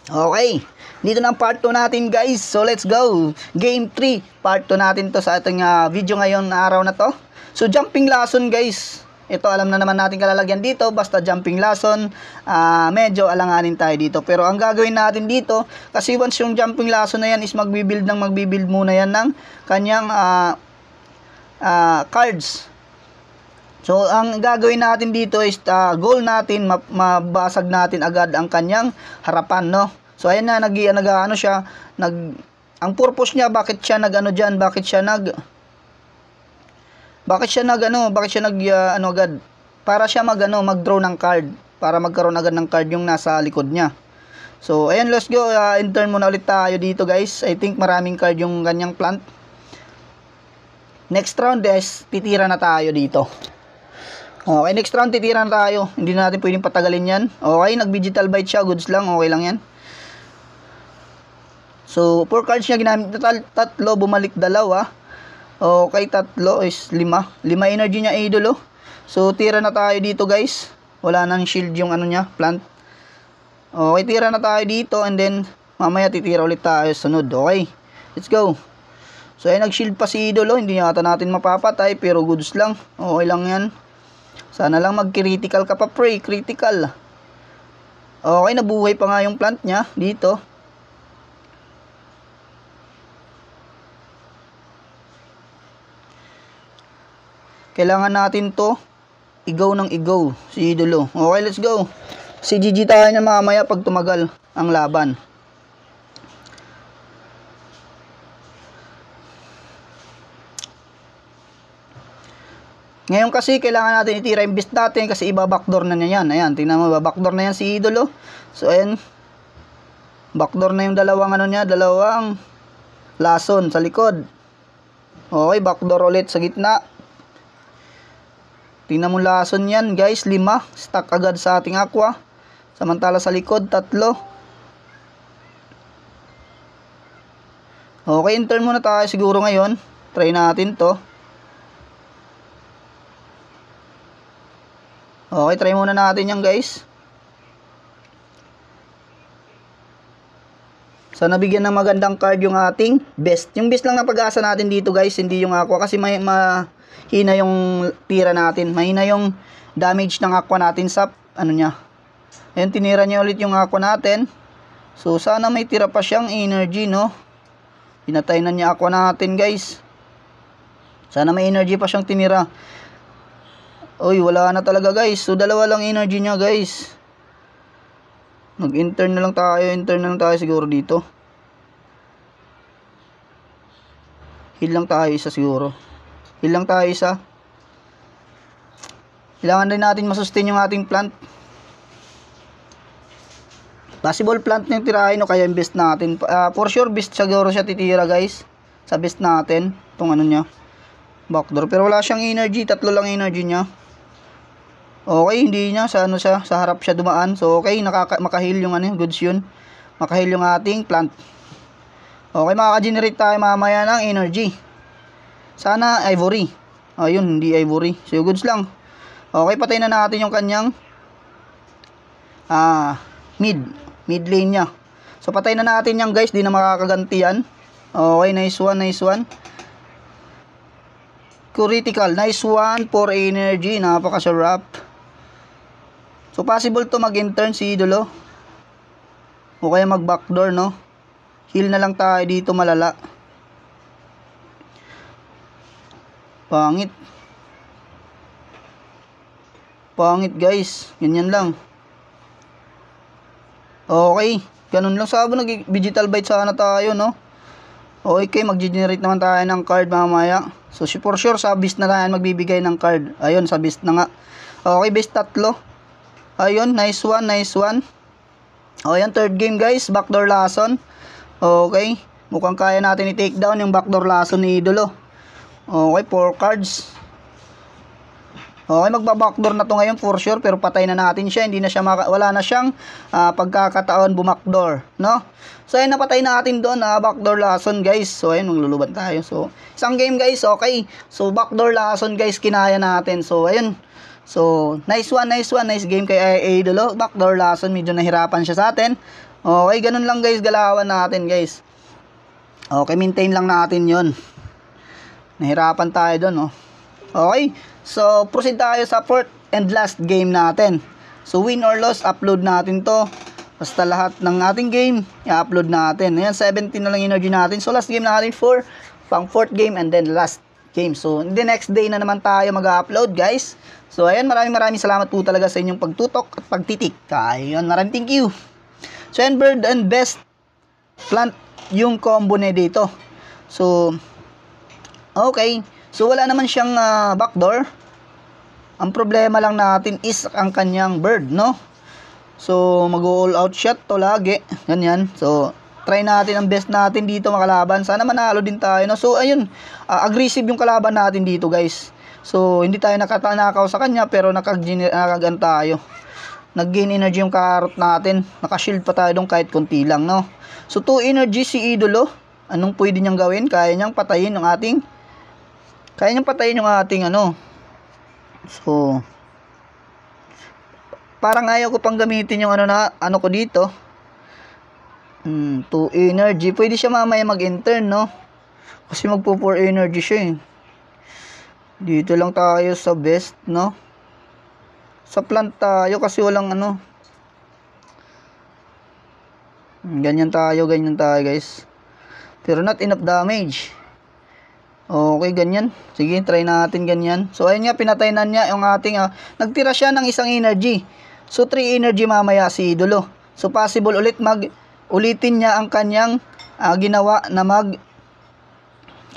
Okay, dito na ang part 2 natin guys. So let's go. Game 3, part 2 natin to sa ating video ngayon na araw na to. So jumping lesson guys. Ito alam na naman natin kalalagyan dito. Basta jumping lesson, medyo alanganin tayo dito. Pero ang gagawin natin dito, kasi once yung jumping lesson na yan is magbibuild muna yan ng kanyang cards. So ang gagawin natin dito is goal natin mabasag natin agad ang kanyang harapan, no? So ayan na ano siya, ang purpose niya bakit siya nag-ano diyan, bakit siya nag agad para siya mag-draw ng card, para magkaroon agad ng card yung nasa likod niya. So ayan, let's go. Intern muna ulit tayo dito guys. I think maraming card yung ganyang plant. Next round guys, titira na tayo dito. Okay, next round titira na tayo. Hindi na natin pwedeng patagalin yan. Okay, nag-digital bite siya. Goods lang. Okay lang yan. So, 4 cards niya ginamit. Tatlo, bumalik dalawa. Okay, tatlo is 5. 5 energy niya, idolo. So, tira na tayo dito guys. Wala nang shield yung ano niya, plant. Okay, tira na tayo dito. And then, mamaya titira ulit tayo sunod. Okay, let's go. So, ay nag-shield pa si idolo. Hindi yata natin mapapatay. Pero goods lang. Okay lang yan. Sana lang mag-critical ka pa, pre. Critical. Okay, nabuhay pa nga yung plant niya dito. Kailangan natin to igaw ng igaw si idolo. Okay, let's go. Si GG tayo niya mamaya pag tumagal ang laban. Ngayon kasi kailangan natin itira yung beast natin kasi iba-backdoor na niya yan. Ayan, tingnan mo, backdoor na yan si idolo. So ayan, backdoor na yung dalawang dalawang lason sa likod. Okay, backdoor ulit sa gitna. Tingnan mo lason yan guys, 5. Stack agad sa ating aqua. Samantala sa likod, 3. Okay, intern muna tayo siguro ngayon. Try natin to. Okay, try muna natin yan guys. Sana bigyan ng magandang card yung ating best. Yung best lang na pag-asa natin dito guys, hindi yung aqua. Kasi mahina yung tira natin. Mahina yung damage ng aqua natin sa ano niya. Ayun, tinira niya ulit yung aqua natin. So sana may tira pa siyang energy, no? Pinatay na niya aqua natin guys. Sana may energy pa siyang tinira. Uy, wala na talaga guys. So dalawa lang energy niya guys. Intern na lang tayo siguro dito. Heal lang tayo isa siguro. Kailangan din natin masustain yung ating plant. Possible plant na yung tirahin o kaya yung best natin. For sure best siguro siya titira guys. Sa best natin. Itong ano niya, backdoor. Pero wala siyang energy. 3 lang energy niya. Okay, hindi niya sa harap siya dumaan. So okay, maka-heal yung goods yun. Maka-heal yung ating plant. Okay, makaka-generate tayo mamaya ng energy. Sana ivory. Ayun, hindi ivory. So goods lang. Okay, patay na natin yung kanyang mid lane niya. So patay na natin yan guys, di na makakaganti yan. Okay, nice one. Critical, nice one for energy. Napakasarap. So possible to mag-intern si idolo. O kaya mag-backdoor, no? Heal na lang tayo dito malala. Pangit guys. Ganyan lang. Okay, ganun lang. Sabo nag-digital bite sana tayo, no? Okay, mag-generate naman tayo ng card mamaya. So for sure sa beast na tayo magbibigay ng card. Ayun, sa beast na nga. Okay, beast 3. Ayun, nice one. O yan, third game guys, backdoor lason. Okay, mukhang kaya natin i-take down yung backdoor lason ni idolo. Okay, 4 cards. Okay, magba-backdoor na to ngayon for sure, pero patay na natin siya. Hindi na siya wala na siyang pagkakataon bumakdoor, no? So ayun, napatay natin doon backdoor lason guys. So ayun, magluluban tayo. So isang game guys, okay. So backdoor lason guys, kinaya natin. So ayun. So nice one. Nice game kay idolo. Backdoor lason, medyo nahirapan siya sa atin. Okay, ganun lang guys, galawan natin guys. Okay, maintain lang natin yon. Nahirapan tayo doon, oh. Okay, so proceed tayo sa fourth and last game natin. So win or loss, upload natin to. Basta lahat ng ating game, i-upload natin. Ayan, 17 na lang energy natin. So last game natin for pang fourth game and then last game. So in the next day na naman tayo mag-upload guys. So ayan, maraming salamat po talaga sa inyong pagtutok at pagtitik. Ayun, maraming thank you. So ayan, bird and best plant yung combo na dito. So okay, so wala naman siyang backdoor. Ang problema lang natin is ang kanyang bird, no? So mag-all out shot to lagi, ganyan. So try natin ang best natin dito makalaban. Sana manalo din tayo, no? So ayun, aggressive yung kalaban natin dito guys. So hindi tayo nakatanakaw sa kanya, pero nakagan tayo. Nag-gain energy yung carrot natin. Naka-shield pa tayo dong kahit konti lang, no? So 2 energy si idolo. Anong pwede niyang gawin? Kaya niyang patayin yung ating ano. So parang ayaw ko pang gamitin yung ano ko dito. 2 energy. Pwede siya mamaya mag-intern, no? Kasi magpo-4 energy siya, eh. Dito lang tayo sa best, no? Sa plant tayo kasi walang ano. Ganyan tayo guys. Pero not enough damage. Okay, ganyan. Sige, try natin ganyan. So ayun nga, pinatayin niya yung ating nagtira siya ng isang energy. So 3 energy mamaya si idolo. So possible ulitin niya ang kanyang ginawa na 3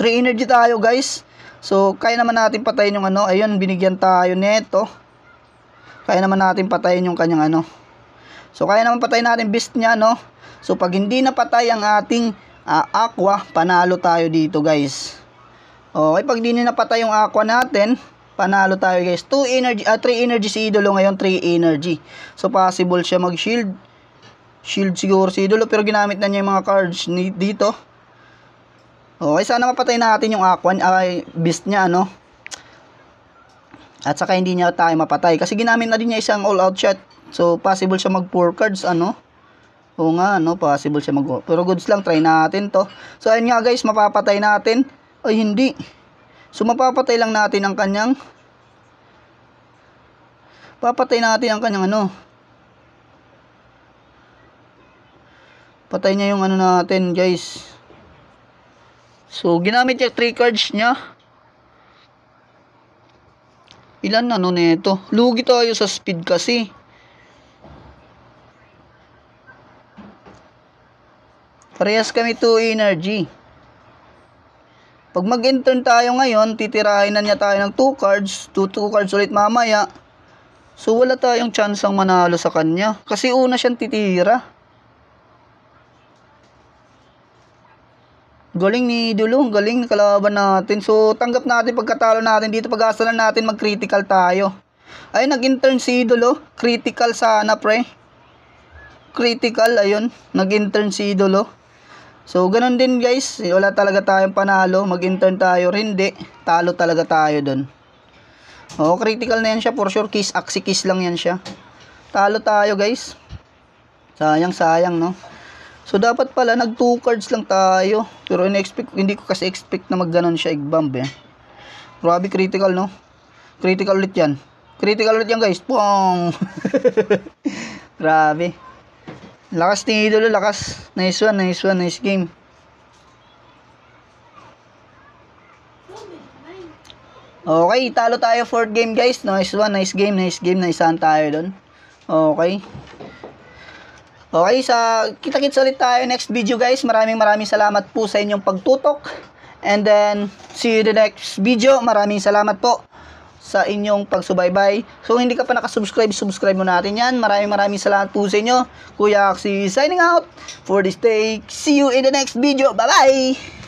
energy tayo guys. So kaya naman natin patayin yung ano. Ayun, binigyan tayo neto. Kaya naman natin patayin yung kanyang ano. So kaya naman patayin natin beast niya, no? So pag hindi napatay ang ating aqua, panalo tayo dito guys. Okay, pag hindi napatay yung aqua natin, panalo tayo guys. 3 energy si idolo ngayon, 3 energy. So possible siya mag-shield. Shield siguro si idolo, pero ginamit na niya yung mga cards dito. Okay, sana mapatay natin yung aqua, beast niya, no? At saka hindi niya tayo mapatay. Kasi ginamit na din niya isang all-out shot. So, possible siya mag 4 cards, ano? Oo nga, no? Possible siya mag... Pero goods lang, try natin to. So, ayun nga guys, mapapatay natin. Ay, hindi. So, mapapatay lang natin ang kanyang... Papatay natin ang kanyang ano. Patay niya yung ano natin, guys. So, ginamit niya 3 cards niya. Ilan ano nito? Lugi tayo sa speed kasi. Parehas kami 2 energy. Pag mag-intern tayo ngayon, titirahin na niya tayo ng 2 cards. 2 cards ulit mamaya. So wala tayong chance ang manalo sa kanya. Kasi una siyang titira. Galing ni idolo, galing na kalaban natin. So tanggap natin pagkatalo natin dito. Pag-asa na natin mag-critical tayo. Ay, nag-intern si idolo. Critical sana, pre. Critical, ayun. Nag-intern si idolo. So ganun din guys. Wala talaga tayong panalo. Mag-intern tayo, hindi. Talo talaga tayo dun. Oh, critical na yan siya. For sure, kiss lang yan siya. Talo tayo guys. Sayang, no? So dapat pala nag 2 cards lang tayo. Pero hindi ko kasi expect na magganon siya egg-bomb, eh. Grabe, critical, no? Critical ulit yan. Critical ulit yan guys. Pong! Grabe. Lakas ni idolo, lakas. Nice one, nice game. Okay, talo tayo 4th game guys. Nice one, nice game. Naisahan tayo dun. Okay. Okay, kita-kits ulit tayo next video guys. Maraming salamat po sa inyong pagtutok. And then, see you in the next video. Maraming salamat po sa inyong pagsubaybay. So, hindi ka pa nakasubscribe, subscribe mo natin yan. Maraming salamat po sa inyo. Kuya Axie signing out for this day. See you in the next video. Bye-bye!